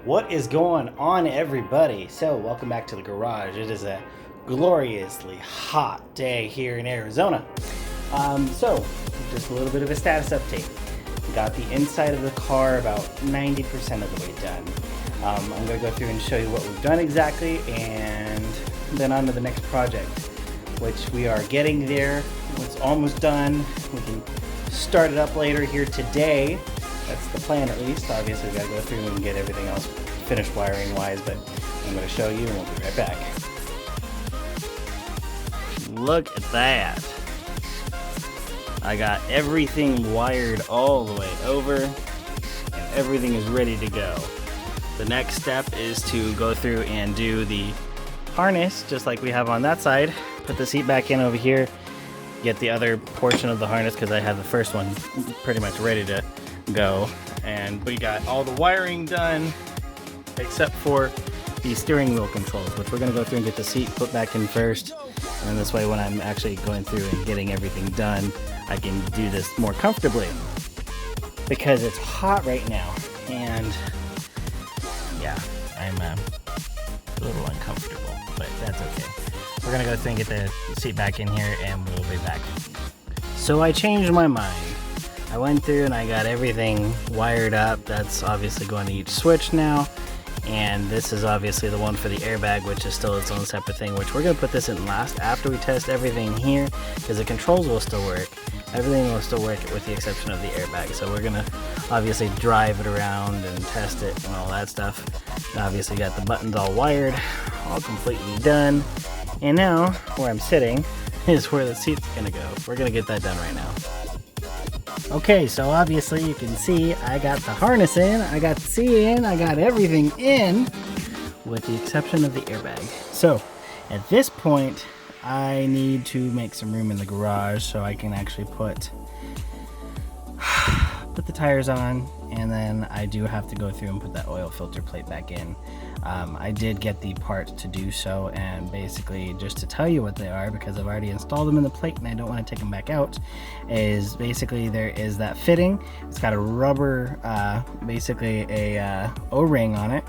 What is going on, everybody? So welcome back to the garage. It is a gloriously hot day here in Arizona. So just a little bit of a status update. Got the inside of the car about 90% of the way done. I'm going to go through and show you what we've done exactly, and then on to the next project, which we are getting there. It's almost done. We can start it up later here today. That's the plan, at least. Obviously, we gotta go through and get everything else finished wiring wise, but I'm gonna show you and we'll be right back. Look at that. I got everything wired all the way over and everything is ready to go. The next step is to go through and do the harness, just like we have on that side. Put the seat back in over here, get the other portion of the harness, because I have the first one pretty much ready to go, and we got all the wiring done except for the steering wheel controls, which we're going to go through and get the seat put back in first, and this way when I'm actually going through and getting everything done, I can do this more comfortably, because it's hot right now and yeah, I'm a little uncomfortable, but that's okay. We're going to go through and get the seat back in here and we'll be back. So I changed my mind. I went through and I got everything wired up. That's obviously going to each switch now. And this is obviously the one for the airbag, which is still its own separate thing, which we're going to put this in last after we test everything here, because the controls will still work. Everything will still work with the exception of the airbag. So we're going to obviously drive it around and test it and all that stuff. And obviously got the buttons all wired, all completely done. And now, where I'm sitting is where the seat's going to go. We're going to get that done right now. Okay, so obviously you can see I got the harness in, I got the seat in, I got everything in, with the exception of the airbag. So, at this point, I need to make some room in the garage so I can actually put the tires on, and then I do have to go through and put that oil filter plate back in. I did get the parts to do so, and basically just to tell you what they are, because I've already installed them in the plate and I don't want to take them back out, is basically there is that fitting. It's got a rubber, basically a O-ring on it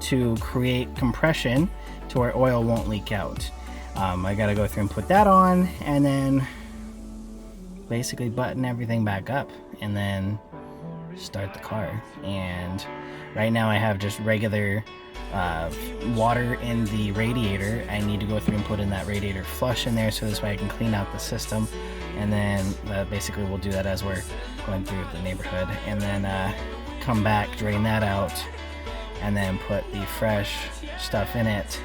to create compression to where oil won't leak out. I gotta go through and put that on, and then basically button everything back up and then start the car. And right now I have just regular water in the radiator. I need to go through and put in that radiator flush in there, so this way I can clean out the system, and then basically we'll do that as we're going through the neighborhood, and then come back, drain that out, and then put the fresh stuff in it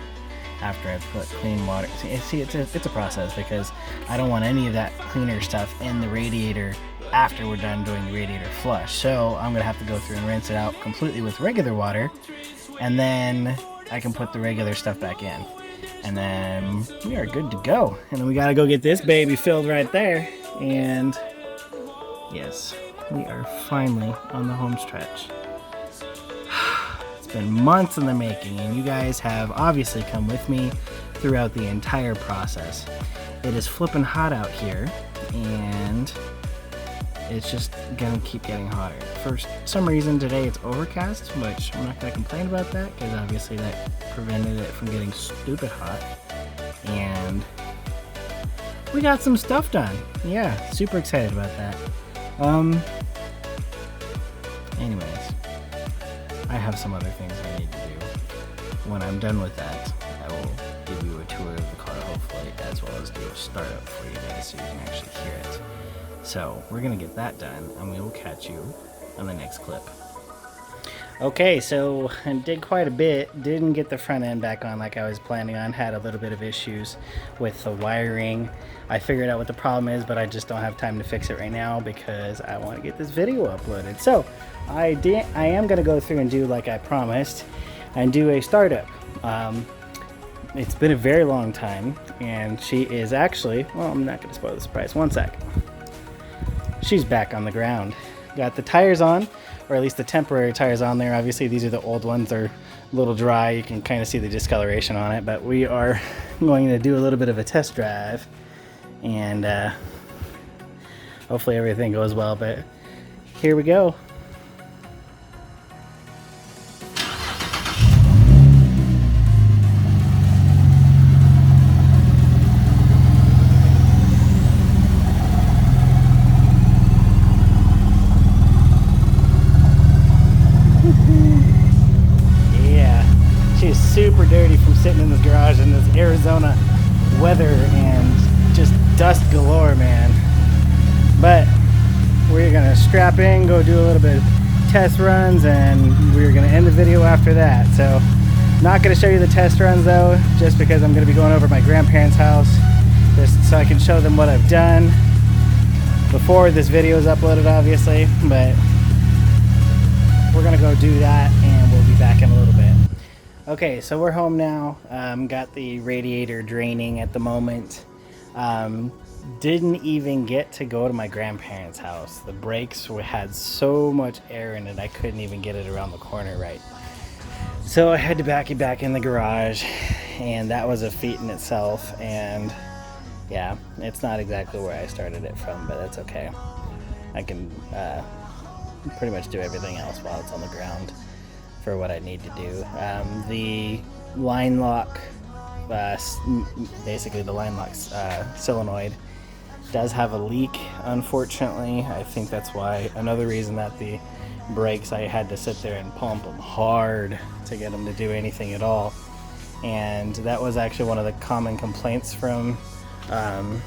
after I put clean water. See, it's a process, because I don't want any of that cleaner stuff in the radiator after we're done doing the radiator flush. So I'm gonna have to go through and rinse it out completely with regular water, and then I can put the regular stuff back in, and then we are good to go. And then we gotta go get this baby filled right there, and yes, we are finally on the home stretch. It's been months in the making, and you guys have obviously come with me throughout the entire process. It is flipping hot out here, and it's just gonna keep getting hotter. For some reason today it's overcast, which I'm not gonna complain about that, because obviously that prevented it from getting stupid hot. And we got some stuff done. Yeah, super excited about that. Anyways, I have some other things I need to do. When I'm done with that, I will give you a tour of the car, hopefully, as well as do a startup for you guys so you can actually hear it. So we're gonna get that done, and we will catch you on the next clip. Okay, so I did quite a bit. Didn't get the front end back on like I was planning on. Had a little bit of issues with the wiring. I figured out what the problem is, but I just don't have time to fix it right now because I want to get this video uploaded. So I am gonna go through and do like I promised and do a startup. It's been a very long time, and she is actually, well, I'm not gonna spoil the surprise. One sec. She's back on the ground. Got the tires on, or at least the temporary tires on there. Obviously these are the old ones. They're a little dry. You can kind of see the discoloration on it, but we are going to do a little bit of a test drive, and hopefully everything goes well, but here we go. dirty from sitting in this garage in this Arizona weather and just dust galore, man. But we're gonna strap in, go do a little bit of test runs, and we're gonna end the video after that. So not gonna show you the test runs though, just because I'm gonna be going over to my grandparents' house just so I can show them what I've done before this video is uploaded, obviously. But we're gonna go do that and we'll be back in a little bit. Okay, so we're home now. Got the radiator draining at the moment. Didn't even get to go to my grandparents' house. The brakes had so much air in it, I couldn't even get it around the corner right. So I had to back it back in the garage, and that was a feat in itself. And yeah, it's not exactly where I started it from, but that's okay. I can pretty much do everything else while it's on the ground for what I need to do. The line lock, basically the line lock solenoid, does have a leak, unfortunately. I think that's why, another reason that the brakes, I had to sit there and pump them hard to get them to do anything at all. And that was actually one of the common complaints from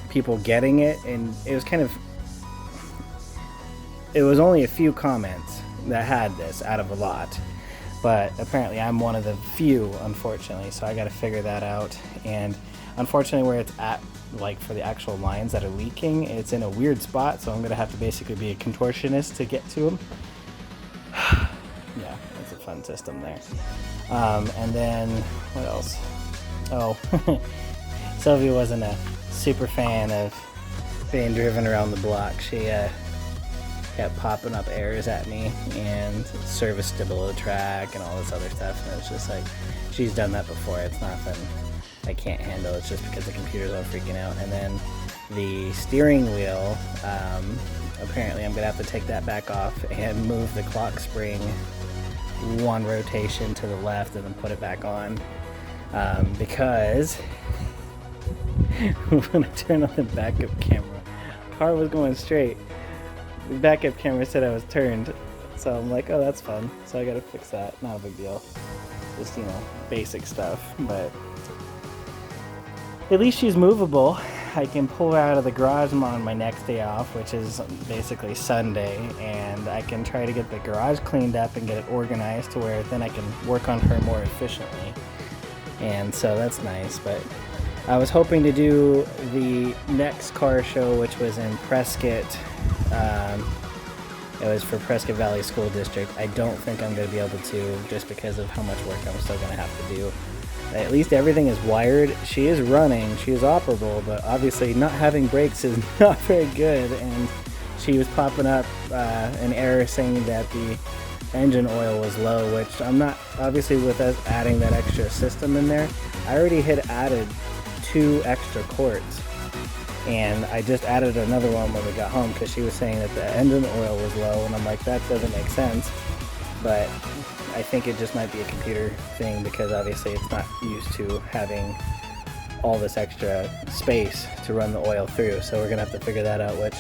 people getting it, and it was only a few comments that had this out of a lot, but apparently I'm one of the few, unfortunately, so I got to figure that out. And unfortunately, where it's at, like for the actual lines that are leaking, it's in a weird spot, so I'm gonna have to basically be a contortionist to get to them. Yeah, it's a fun system there. And then what else? Oh, Sylvia wasn't a super fan of being driven around the block. She kept popping up errors at me and service stability track and all this other stuff, and it's just like, she's done that before. It's nothing I can't handle. It's just because the computer's all freaking out. And then the steering wheel, apparently I'm gonna have to take that back off and move the clock spring one rotation to the left and then put it back on, because when I turned on the backup camera, the car was going straight. The backup camera said I was turned, so I'm like, oh, that's fun. So I gotta fix that. Not a big deal, just, you know, basic stuff. But at least she's movable. I can pull her out of the garage on my next day off, which is basically Sunday, and I can try to get the garage cleaned up and get it organized to where then I can work on her more efficiently. And so that's nice. But I was hoping to do the next car show, which was in Prescott. It was for Prescott Valley School District. I don't think I'm going to be able to, just because of how much work I'm still going to have to do. At least everything is wired. She is running, she is operable, but obviously not having brakes is not very good. And she was popping up an error saying that the engine oil was low, which I'm not, obviously with us adding that extra system in there, I already had added 2 extra quarts. And I just added another one when we got home because she was saying that the engine oil was low, and I'm like, that doesn't make sense. But I think it just might be a computer thing, because obviously it's not used to having all this extra space to run the oil through. So we're gonna have to figure that out, which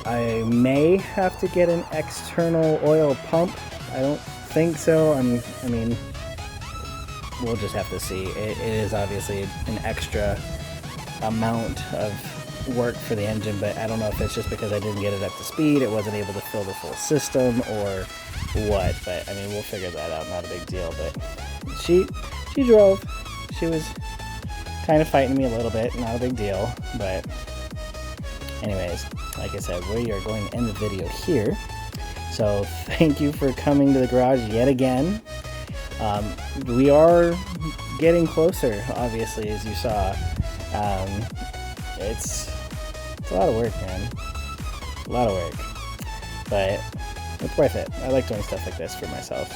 I may have to get an external oil pump. I don't think so. I mean, we'll just have to see. It is obviously an extra amount of work for the engine, but I don't know if it's just because I didn't get it up to speed, it wasn't able to fill the full system, or what. But I mean, we'll figure that out. Not a big deal. But she drove. She was kind of fighting me a little bit. Not a big deal. But anyways, like I said, we are going to end the video here. So thank you for coming to the garage yet again. We are getting closer, obviously, as you saw. It's a lot of work, man. A lot of work. But it's worth it. I like doing stuff like this for myself.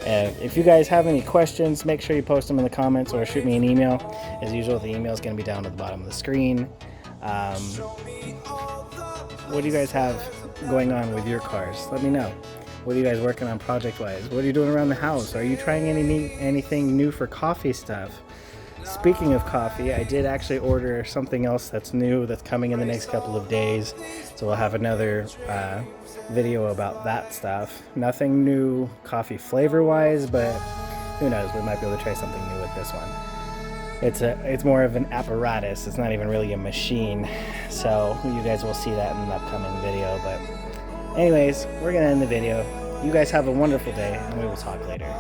If you guys have any questions, make sure you post them in the comments or shoot me an email. As usual, the email is going to be down at the bottom of the screen. What do you guys have going on with your cars? Let me know. What are you guys working on project-wise? What are you doing around the house? Are you trying anything new for coffee stuff? Speaking of coffee, I did actually order something else that's new that's coming in the next couple of days. So we'll have another video about that stuff. Nothing new coffee flavor-wise, but who knows, we might be able to try something new with this one. It's more of an apparatus. It's not even really a machine. So you guys will see that in an upcoming video. But anyways, we're gonna end the video. You guys have a wonderful day, and we will talk later.